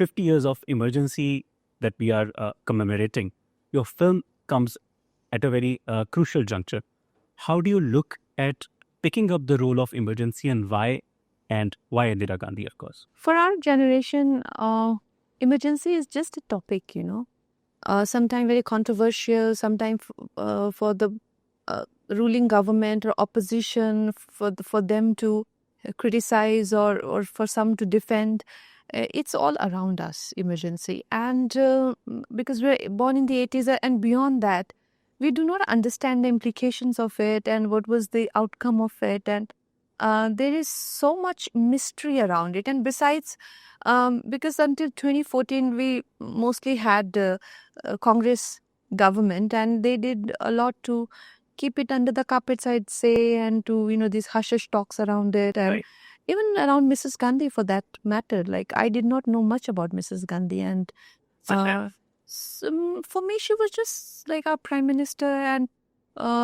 50 years of emergency that we are commemorating, your film comes at a very crucial juncture. How do you look at picking up the role of emergency and why Indira Gandhi, of course? For our generation, emergency is just a topic, sometimes very controversial, sometimes for the ruling government or opposition, for them to criticize or for some to defend. It's all around us, emergency. And because we're born in the 80s and beyond that, we do not understand the implications of it and what was the outcome of it. And there is so much mystery around it. And besides, because until 2014, we mostly had Congress government, and they did a lot to keep it under the carpets, I'd say, and to, these hush-hush talks around it. And Right. even around Mrs. Gandhi, for that matter. Like, I did not know much about Mrs. Gandhi. And for me, she was just like our prime minister. And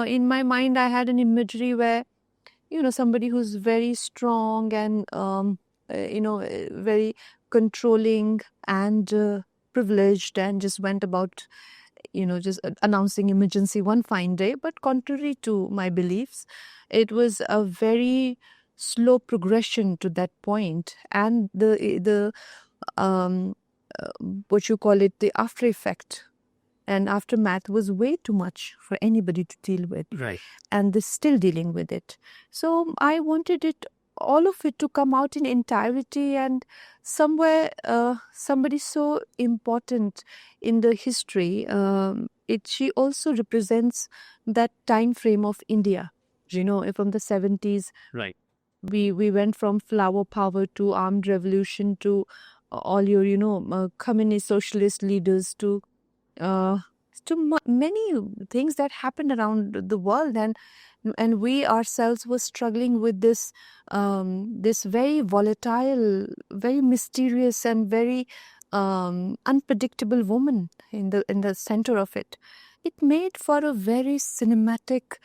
in my mind, I had an imagery where, somebody who's very strong and, very controlling and privileged, and just went about, just announcing emergency one fine day. But contrary to my beliefs, it was a very slow progression to that point. And the what you call it, the after effect and aftermath was way too much for anybody to deal with. Right. And they're still dealing with it. So I wanted all of it to come out in entirety, and somewhere somebody so important in the history, she also represents that time frame of India, from the 70s. Right. We went from flower power to armed revolution to all your communist socialist leaders to many things that happened around the world, and we ourselves were struggling with this very volatile, very mysterious, and very unpredictable woman in the center of it. It made for a very cinematic,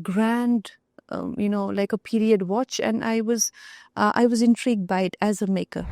grand, like a period watch, and I was intrigued by it as a maker.